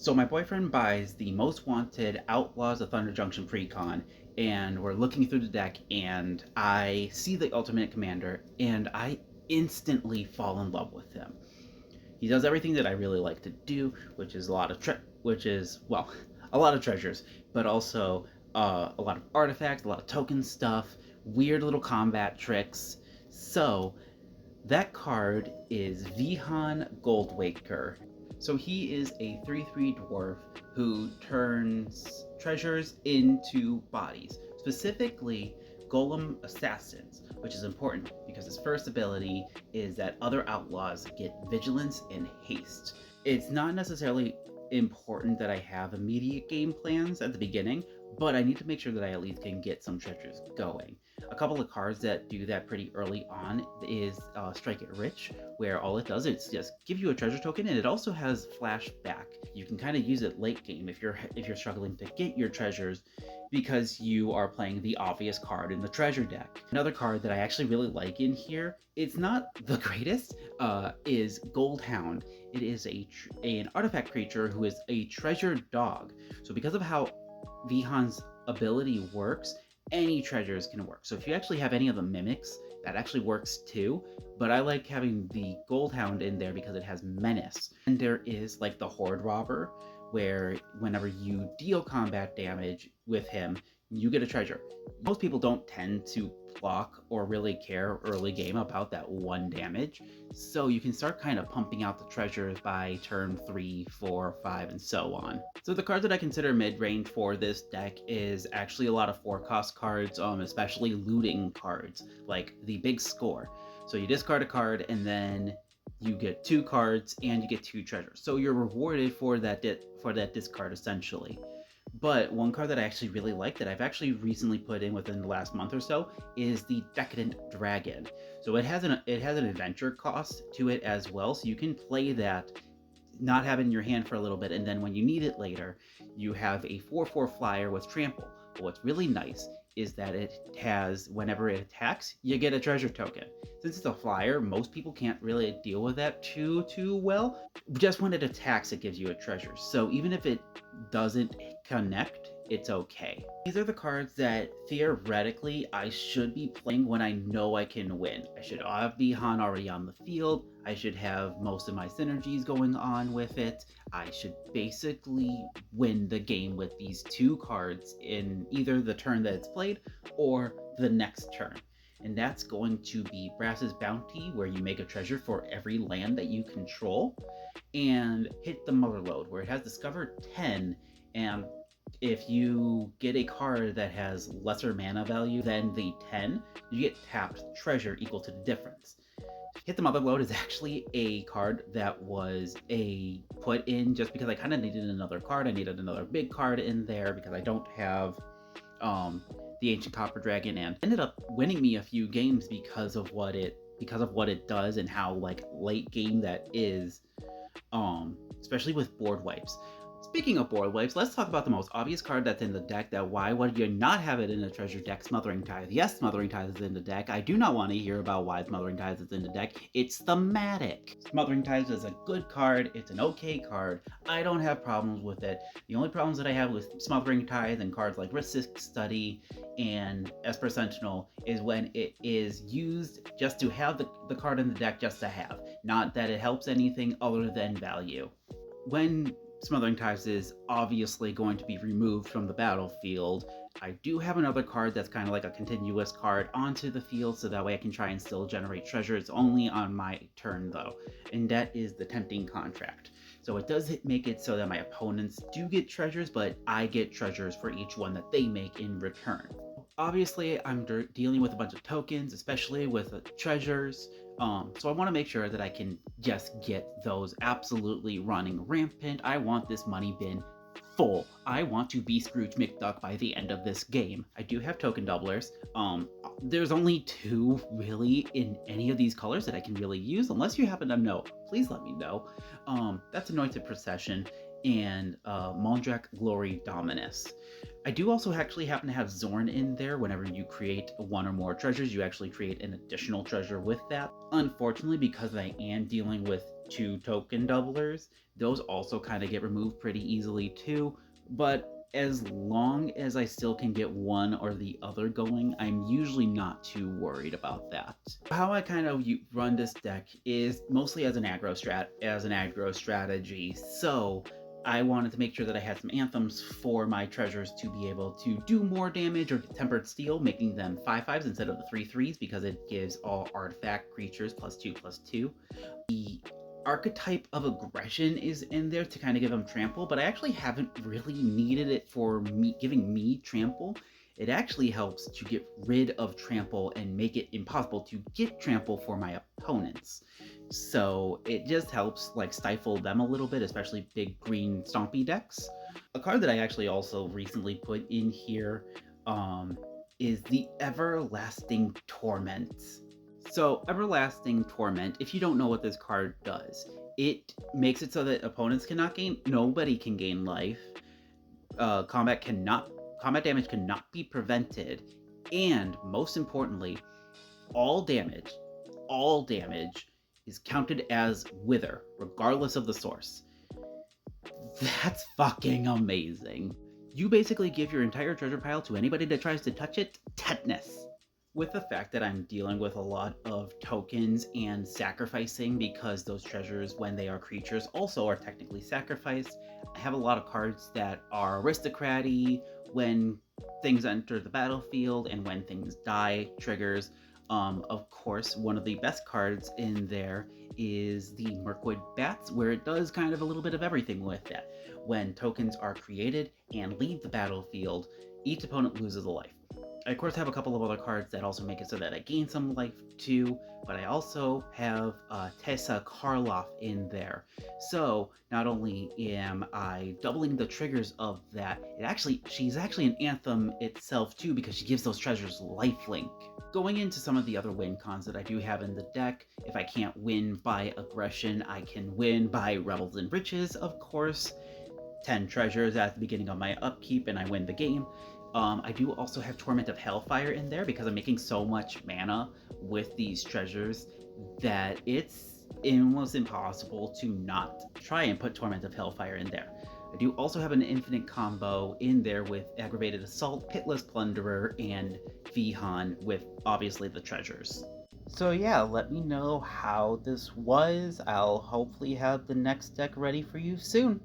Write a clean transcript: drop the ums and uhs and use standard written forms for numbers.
So my boyfriend buys the Most Wanted Outlaws of Thunder Junction Precon, and we're looking through the deck, and I see the Ultimate Commander, and I instantly fall in love with him. He does everything that I really like to do, which is a lot of a lot of treasures, but also a lot of artifacts, a lot of token stuff, weird little combat tricks. So that card is Vihaan Goldwaker. So he is a 3/3 dwarf who turns treasures into bodies, specifically Golem Assassins, which is important because his first ability is that other outlaws get vigilance and haste. It's not necessarily important that I have immediate game plans at the beginning, but I need to make sure that I at least can get some treasures going. A couple of cards that do that pretty early on is Strike It Rich, where all it does is just give you a treasure token, and it also has flashback. You can kind of use it late game if you're struggling to get your treasures because you are playing the obvious card in the treasure deck. Another card that I actually really like in here, it's not the greatest, is Goldhound. It is an artifact creature who is a treasure dog. So because of how Vihan's ability works, any treasures can work. So if you actually have any of the mimics, that actually works too. But I like having the Goldhound in there because it has menace. And there is like the Horde Robber, where whenever you deal combat damage with him, you get a treasure. Most people don't tend to block or really care early game about that one damage, so you can start kind of pumping out the treasures by turn 3, 4, 5, and so on. So the card that I consider mid-range for this deck is actually a lot of 4-cost cards, especially looting cards, like the Big Score. So you discard a card and then you get 2 cards and you get 2 treasures. So you're rewarded for that discard essentially. But one card that I actually really like that I've actually recently put in within the last month or so is the Decadent Dragon. So it has an adventure cost to it as well, so you can play that, not have it in your hand for a little bit, and then when you need it later, you have a 4/4 flyer with trample. But what's really nice is that it has, whenever it attacks, you get a treasure token. Since it's a flyer, most people can't really deal with that too well. Just when it attacks, it gives you a treasure. So even if it doesn't connect, it's okay. These are the cards that theoretically I should be playing when I know I can win. I should have Vihaan already on the field. I should have most of my synergies going on with it. I should basically win the game with these 2 cards in either the turn that it's played or the next turn. And that's going to be Brass's Bounty, where you make a treasure for every land that you control, and Hit the Motherlode, where it has Discover 10, and if you get a card that has lesser mana value than the 10, you get tapped treasure equal to the difference. Hit the Motherlode is actually a card that was put in just because I kind of needed another card. I needed another big card in there because I don't have the Ancient Copper Dragon, and ended up winning me a few games because of what it does and how like late game that is, especially with board wipes. Speaking of board wipes, let's talk about the most obvious card that's in the deck. Why would you not have it in a treasure deck? Smothering Tithe. Yes, Smothering Tithe is in the deck. I do not want to hear about why Smothering Tithe is in the deck. It's thematic. Smothering Tithe is a good card. It's an okay card. I don't have problems with it. The only problems that I have with Smothering Tithe and cards like Risk Study and Esper Sentinel is when it is used just to have the card in the deck just to have. Not that it helps anything other than value. When Smothering Tithe is obviously going to be removed from the battlefield, I do have another card that's kind of like a continuous card onto the field, so that way I can try and still generate treasure. It's only on my turn though, and that is the Tempting Contract. So it does make it so that my opponents do get treasures, but I get treasures for each one that they make in return. Obviously, I'm dealing with a bunch of tokens, especially with treasures, so I want to make sure that I can just get those absolutely running rampant. I want this money bin full. I want to be Scrooge McDuck by the end of this game. I do have token doublers. There's only 2 really in any of these colors that I can really use. Unless you happen to know, please let me know. That's Anointed Procession and Mondrak Glory Dominus. I do also actually happen to have Zorn in there. Whenever you create 1 or more treasures, you actually create an additional treasure with that. Unfortunately, because I am dealing with 2 token doublers. Those also kind of get removed pretty easily too, but as long as I still can get one or the other going, I'm usually not too worried about that. How I kind of run this deck is mostly as an aggro strategy. So I wanted to make sure that I had some anthems for my treasures to be able to do more damage or tempered steel, making them 5/5s instead of the 3/3s because it gives all artifact creatures +2/+2. The archetype of aggression is in there to kind of give them trample, but I actually haven't really needed it for me giving me trample. It actually helps to get rid of trample and make it impossible to get trample for my opponents. So it just helps like stifle them a little bit, especially big green stompy decks. A card that I actually also recently put in here is the Everlasting Torment. So, Everlasting Torment, if you don't know what this card does, it makes it so that opponents nobody can gain life, combat damage cannot be prevented, and most importantly, all damage is counted as Wither, regardless of the source. That's fucking amazing. You basically give your entire treasure pile to anybody that tries to touch it, tetanus. With the fact that I'm dealing with a lot of tokens and sacrificing because those treasures, when they are creatures, also are technically sacrificed, I have a lot of cards that are aristocrat-y when things enter the battlefield and when things die, triggers. Of course, one of the best cards in there is the Mirkwood Bats, where it does kind of a little bit of everything with that. When tokens are created and leave the battlefield, each opponent loses a life. I, of course, have a couple of other cards that also make it so that I gain some life too, but I also have Tessa Karloff in there. So not only am I doubling the triggers of that, she's actually an anthem itself too because she gives those treasures lifelink. Going into some of the other win cons that I do have in the deck, if I can't win by aggression, I can win by Revels in Riches, of course. 10 treasures at the beginning of my upkeep and I win the game. I do also have Torment of Hellfire in there because I'm making so much mana with these treasures that it's almost impossible to not try and put Torment of Hellfire in there. I do also have an infinite combo in there with Aggravated Assault, Pitless Plunderer, and Vihaan with obviously the treasures. So yeah, let me know how this was. I'll hopefully have the next deck ready for you soon.